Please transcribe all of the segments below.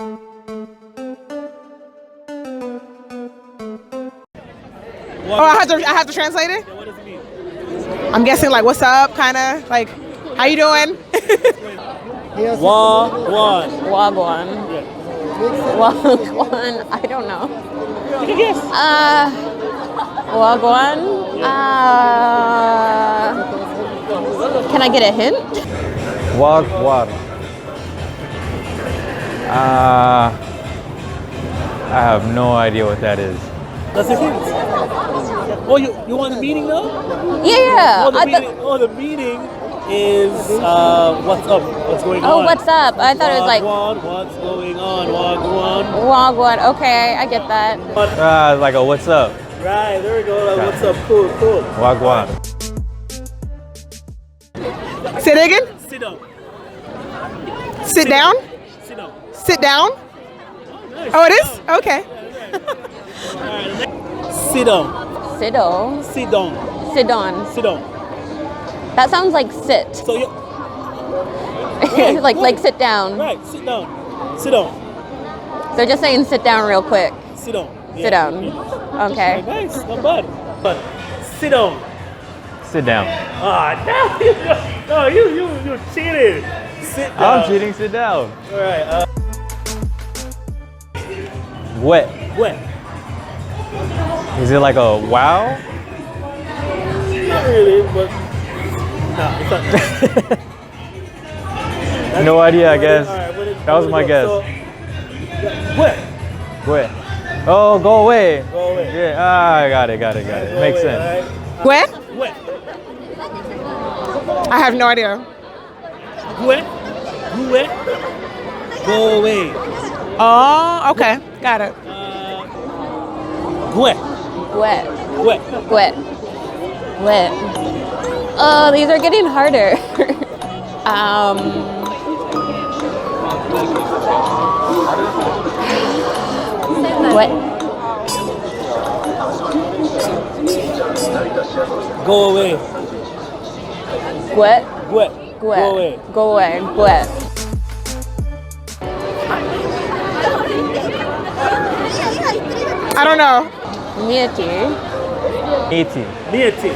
Oh, I have to translate it? Yeah, what does it mean? I'm guessing like what's up, kind of like how you doing? Wagwan. Wagwan. Yeah. Wagwan. I don't know. Take a guess. Wagwan. Can I get a hint? Wagwan. I have no idea what that is. That's a hint. Oh, you want the meaning now? Yeah. The meaning is what's up? What's going on? Oh, what's up? I thought it was like Wagwan, what's going on? Wagwan. Wagwan. Okay, I get that. Like a what's up? Right, there we go. Like, what's up? Cool. Wagwan. Say it again. Sit down. Sit down. Sit down. Sit down. Nice. Oh, it is? Okay. Sit down. Sit down. Sit down. Sit down. Sit down. That sounds like sit. So you right, like sit down. right. Sit down. Sit down. So just saying sit down real quick. Sit down. Sit down. Okay. Nice. Not bad. But sit down. Sit down. Ah, no, you cheated. Sit down. I'm cheating. Sit down. All right. Wet. Wet. Is it like a wow? Not really, but no, it's not. No idea, I guess. All right, That was my guess. So, wet. Wet. Oh, go away. Go away. Yeah. I got it. Go Makes away, sense. all right? Where? Wet. I have no idea. Wet. Wet. Go away. Oh, okay. Got it. Wet. Wet. Wet. Wet. Wet. Oh, these are getting harder. Wet. Go away. Wet. Wet. Wet. Go away. Go away. Wet. I don't know. Mieti. E.T. Nieti.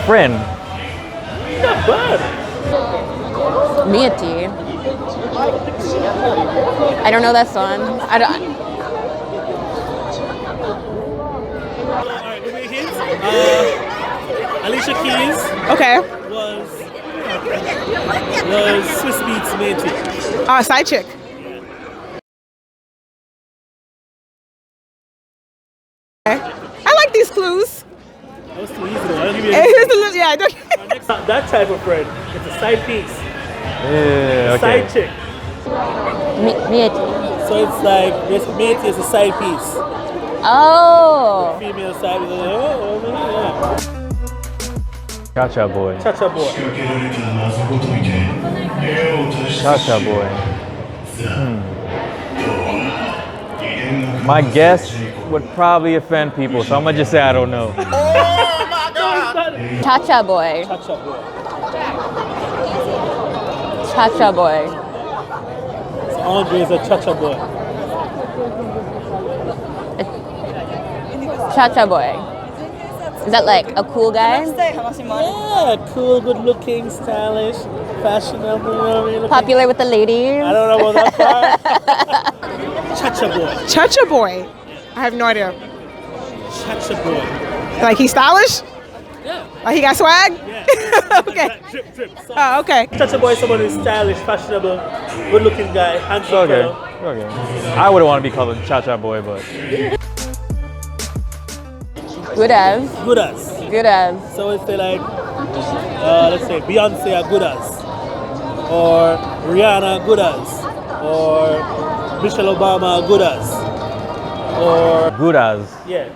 Friend. Not bad. Mieti. I don't know that song. I don't. Alright, give me a hint. Alicia Keys Okay. was Swiss Beats Nieti. Side chick. Okay. I like these clues. That was too easy though. I'll give you a Here's hint. the little, yeah. I don't- Next, that type of friend. It's a side piece. Yeah. Okay. Side chick. Mieti. So it's like this mate is a side piece. Oh. Female side is Cha-cha boy. Cha-cha boy. Cha-cha boy. My guess would probably offend people, so I'm gonna just say I don't know. Cha-cha boy. Cha-cha boy. Cha-cha boy. So Andre is a cha-cha boy. Cha-cha boy. Is that like a cool guy? Yeah, cool, good looking, stylish, fashionable, you know what I mean? Popular with the ladies? I don't know about that part. Cha-cha boy. Cha-cha boy. I have no idea. Cha-cha boy. Like he's stylish? Yeah. Like he got swag? Yeah. Okay. Drip, drip. Oh, okay. Cha-cha boy is someone who's stylish, fashionable, good looking guy, handsome Okay. fellow. Okay. I wouldn't want to be called a cha-cha boy, but Good as. Good as. Good as. So it's like, let's say Beyonce are good as, or Rihanna good as, or Michelle Obama are good as, or good as. yeah,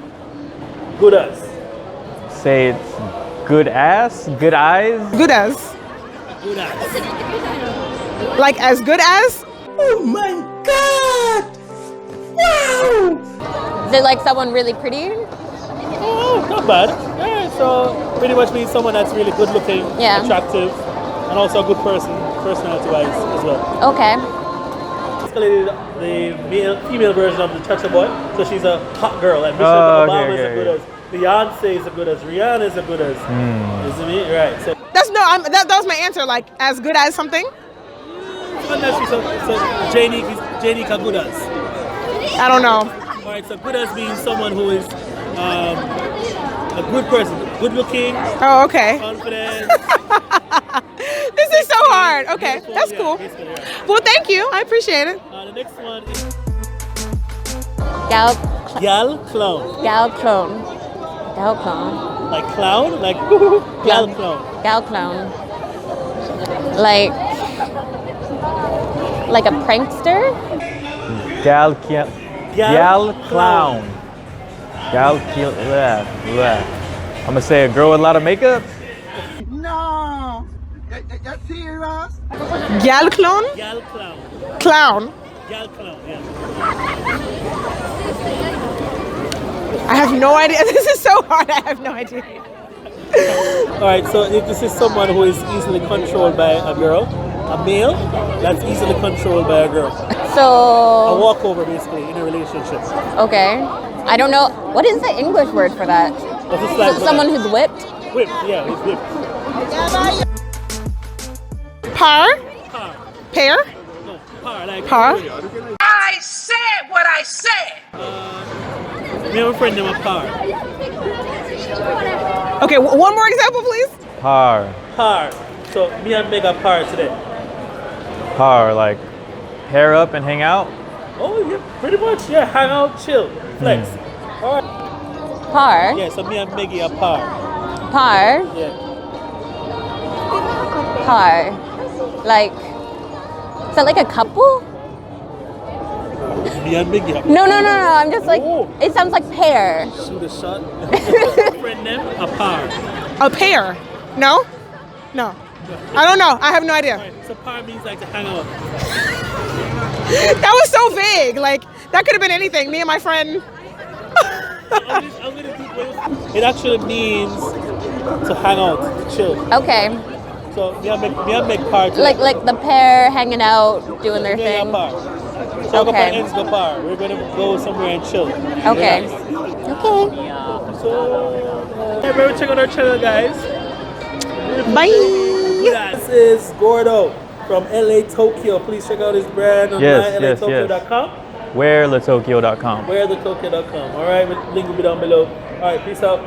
good as. Say it's good ass, good eyes. Good as. Good as. Like as good as? Oh my God! Wow! Is it like someone really pretty? Oh, not bad. Yeah, so pretty much means someone that's really good looking, Yeah. attractive, and also a good person, personality-wise as well. Okay. basically the female version of the Chacha Boy. So she's a hot girl. Like Michelle Oh, Obama okay, is a okay, good as. Beyonce is a good as. Rihanna is a good as. You see me? Right. So that was my answer. Like as good as something. unless she's so Jnique a good as. I don't know. All right. So good as means someone who is a good person, good looking, Oh, okay. confident. This is so hard. Okay, Beautiful, that's yeah, cool. basically, yeah. Well, thank you. I appreciate it. The next one is Gal, gal clown. gal clone. Gal clone. Like clown? Like gal clown. Gal clown. Like a prankster? Gal clown. I'm gonna say a girl with a lot of makeup. No, that's serious. Gal clone? Gal clown. Clown. Gal clown, yeah. I have no idea. This is so hard. I have no idea. Alright, so if this is someone who is easily controlled by a girl, a male that's easily controlled by a girl. A So, walkover basically in a relationship. okay. I don't know. What is the English word for that? What's the slang for Someone that? who's whipped? Whipped, yeah, he's whipped. Par? Par. Pear? No, par, like Par? I said what I said. Me and my friend them a par. Okay, one more example, please. Par. Par. So me and Meg a par today. Par, like pair up and hang out. Oh yeah, pretty much, yeah. Hang out, chill, flex. Alright. Par? Yeah, so me and Meggie a par. Par? Yeah. Par. Like, is that like a couple? Me and Meggie a par. No. I'm just like, Oh. it sounds like pair. Shoot a shot. Friend them a par. A pair? No? No. I don't know. I have no idea. Alright, so par means like to hang out. That was so vague. Like, that could have been anything. Me and my friend. I'm gonna do both. It actually means to hang out, to chill. Okay. So me and Meg par today. Like the pair hanging out, doing their Me and thing. par. So Okay. our ends go par. We're gonna go somewhere and chill. Okay. Relax. Okay. So remember check out our channel, guys. Bye. This is Gordo from LA Tokyo. Please check out his brand on Yes. LATokyo.com. WearTheTokyo.com. WearTheTokyo.com. All right, link will be down below. All right, peace out.